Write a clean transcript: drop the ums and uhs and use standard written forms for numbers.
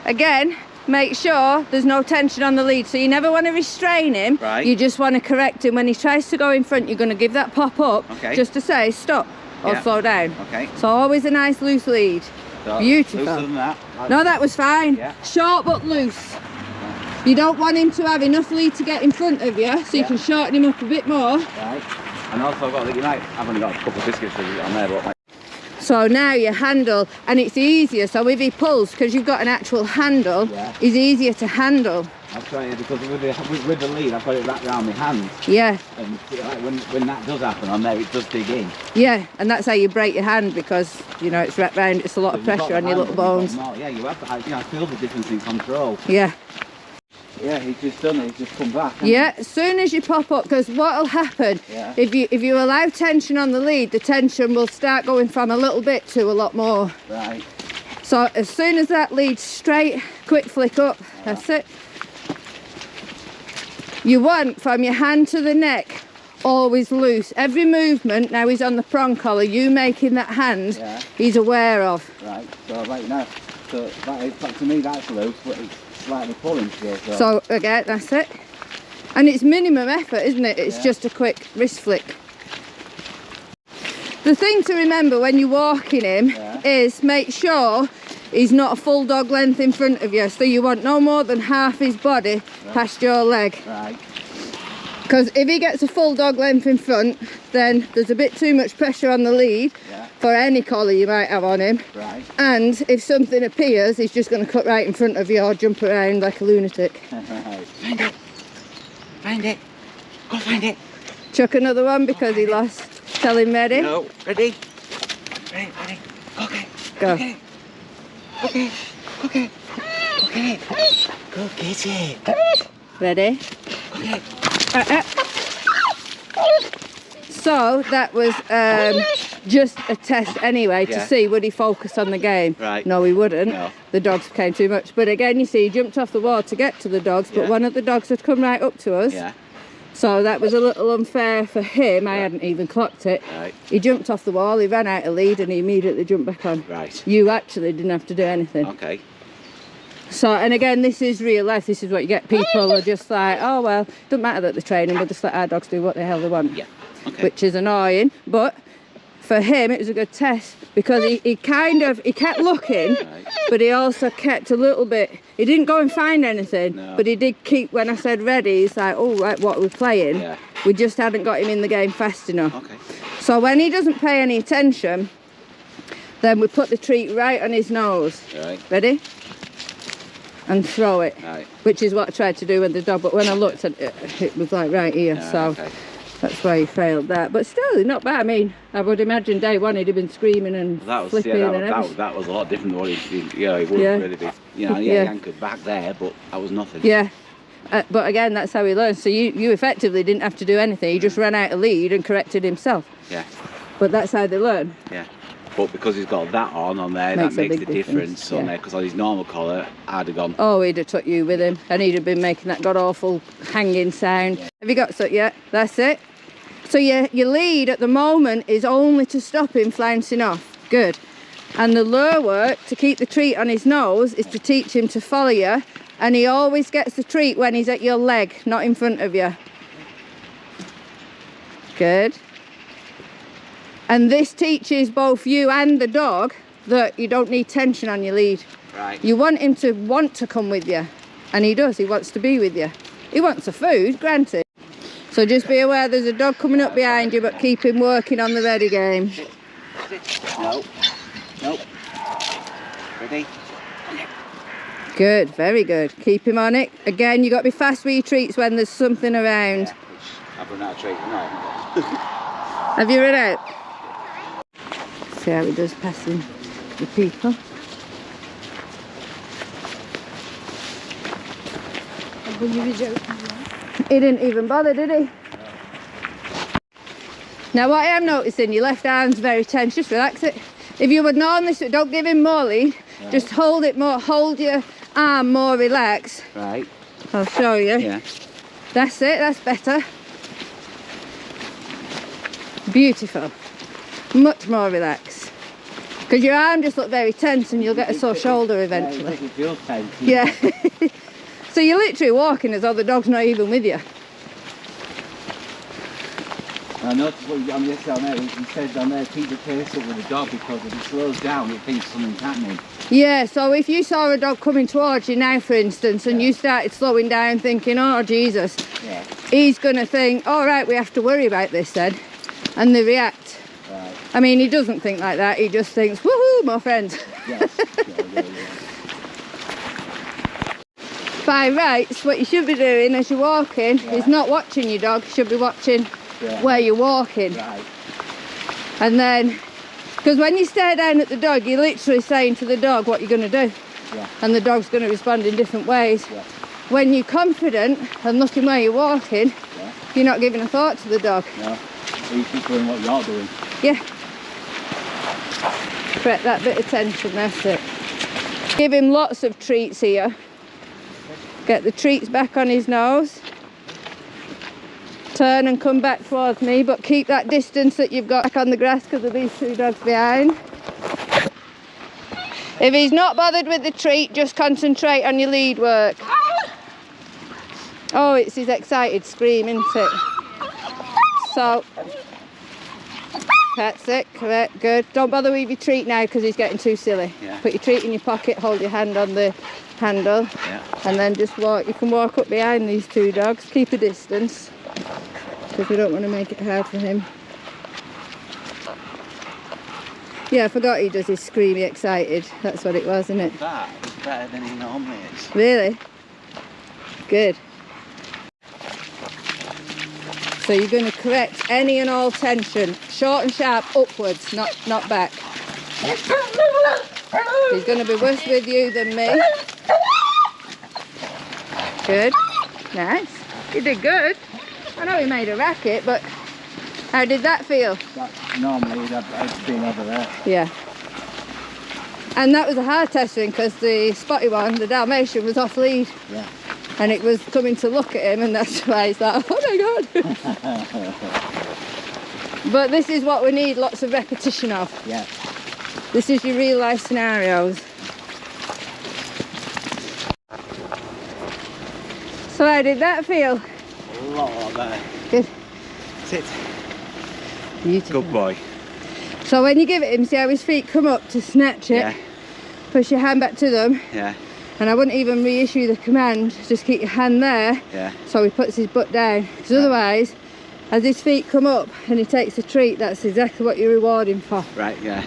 Again, make sure there's no tension on the lead, so you never want to restrain him. Right. You just want to correct him. When he tries to go in front, you're going to give that pop up, just to say stop or slow down. Okay. So always a nice loose lead. So, beautiful. Looser than that. No, that was fine. Yeah. Short but loose. You don't want him to have enough lead to get in front of you, so you can shorten him up a bit more. Right. And also, I've only got a couple of biscuits on there, but so now your handle, and it's easier, so if he pulls, because you've got an actual handle, it's easier to handle. I've tried it because with the lead, I've got it wrapped around my hand. Yeah. And when that does happen on there, it does dig in. Yeah, and that's how you break your hand, because, you know, it's wrapped round, it's a lot of pressure on your little bones. Yeah, you have to, I feel the difference in control. Yeah. Yeah, he's just done it, he's just come back. Yeah, as soon as you pop up, because what'll happen, if you allow tension on the lead, the tension will start going from a little bit to a lot more. Right. So as soon as that lead's straight, quick flick up, that's it. You want from your hand to the neck, always loose. Every movement, now he's on the prong collar, you making that hand, he's aware of. Right, so right now, so that, to me that's loose, but it's slightly pulling still. So again, that's it. And it's minimum effort, isn't it? It's just a quick wrist flick. The thing to remember when you're walking him is make sure he's not a full dog length in front of you. So you want no more than half his body past your leg. Right. Because if he gets a full dog length in front, then there's a bit too much pressure on the lead for any collar you might have on him. Right. And if something appears, he's just going to cut right in front of you or jump around like a lunatic. Find it. Find it. Go find it. Chuck another one because he lost. Tell him ready. No. Ready? Ready, ready. Okay. Go. Okay. Okay. Okay. Okay. Go get it. Ready? Okay. So that was just a test anyway to see would he focus on the game. Right. No, he wouldn't. No. The dogs came too much. But again, you see, he jumped off the wall to get to the dogs, but one of the dogs had come right up to us. Yeah. So that was a little unfair for him. I hadn't even clocked it. Right. He jumped off the wall, he ran out of lead, and he immediately jumped back on. Right. You actually didn't have to do anything. Okay. So, and again, this is real life. This is what you get. People are just like, oh, well, doesn't matter that they're training, we'll just let our dogs do what the hell they want. Yeah. Okay. Which is annoying. But for him, it was a good test because he kept looking, but he also kept a little bit. He didn't go and find anything, but he did keep, when I said ready, he's like, oh, right, what are we playing? Yeah. We just hadn't got him in the game fast enough. Okay. So when he doesn't pay any attention, then we put the treat right on his nose. Right. Ready? And throw it, which is what I tried to do with the dog, but when I looked at it, it was like right here, so that's why he failed that. But still, not bad. I mean, I would imagine day one he'd have been screaming and flipping and everything. That was a lot different than what he wouldn't really be. You know, he anchored back there, but that was nothing. Yeah. But again, that's how he learns. So you effectively didn't have to do anything. He just ran out of lead and corrected himself. Yeah. But that's how they learn. Yeah. But because he's got that on there, that makes the difference on there. Because on his normal collar, I'd have gone. Oh, he'd have took you with him, and he'd have been making that god awful hanging sound. Yeah. Have you got so? Yeah, that's it. So your lead at the moment is only to stop him flouncing off. Good. And the lure work to keep the treat on his nose is to teach him to follow you, and he always gets the treat when he's at your leg, not in front of you. Good. And this teaches both you and the dog that you don't need tension on your lead. Right. You want him to want to come with you. And he does. He wants to be with you. He wants the food, granted. So just be aware there's a dog coming up behind you, but keep him working on the ready game. No. Nope. Ready? Good, very good. Keep him on it. Again, you've got to be fast with your treats when there's something around. Yeah, I've run out of treats. No. Have you run out? See how he does passing the people. He didn't even bother, did he? Now what I am noticing, your left arm's very tense. Just relax it. If you would normally, don't give him more lead. Right. Just hold it more. Hold your arm more relaxed. Right. I'll show you. Yeah. That's it. That's better. Beautiful. Much more relaxed. Because your arm just looked very tense and you'll get a sore shoulder eventually. It feels tense. Yeah. So you're literally walking as though the dog's not even with you. I noticed what on this on there, he said on there, keep the pace up with the dog because if it slows down, it thinks something's happening. Yeah, so if you saw a dog coming towards you now, for instance, and you started slowing down thinking, oh, Jesus, he's going to think, all right, we have to worry about this then. And they react. Right. I mean, he doesn't think like that. He just thinks, woohoo, my friends. Yes. By rights, what you should be doing as you're walking is not watching your dog. You should be watching where you're walking. Right. And then, because when you stare down at the dog, you're literally saying to the dog what you're going to do. Yeah. And the dog's going to respond in different ways. Yeah. When you're confident and looking where you're walking, you're not giving a thought to the dog. No. So you keep doing what you're doing. Yeah. Correct that bit of tension, that's it. Give him lots of treats here. Get the treats back on his nose. Turn and come back towards me, but keep that distance that you've got back on the grass because of these two dogs behind. If he's not bothered with the treat, just concentrate on your lead work. Oh, it's his excited scream, isn't it? So, that's it, correct, good. Don't bother with your treat now because he's getting too silly. Yeah. Put your treat in your pocket, hold your hand on the handle, and then just walk. You can walk up behind these two dogs, keep a distance because we don't want to make it hard for him. Yeah, I forgot he does his screamy excited. That's what it was, isn't it? That is better than he normally is. Really? Good. So you're going to correct any and all tension, short and sharp upwards, not back. He's going to be worse with you than me. Good. Nice. You did good. I know he made a racket, but how did that feel? Normally I'd been over there. Yeah. And that was a hard testing because the spotty one, the Dalmatian, was off lead. Yeah. And it was coming to look at him, and that's why he's like, oh my God. But this is what we need lots of repetition of. Yeah. This is your real life scenarios. So how did that feel? A lot better. Good. Sit. Beautiful. Good boy. So when you give it him, see how his feet come up to snatch it? Yeah. Push your hand back to them. Yeah. And I wouldn't even reissue the command, just keep your hand there. Yeah. So he puts his butt down. Because otherwise, as his feet come up and he takes a treat, that's exactly what you're rewarding for. Right, yeah.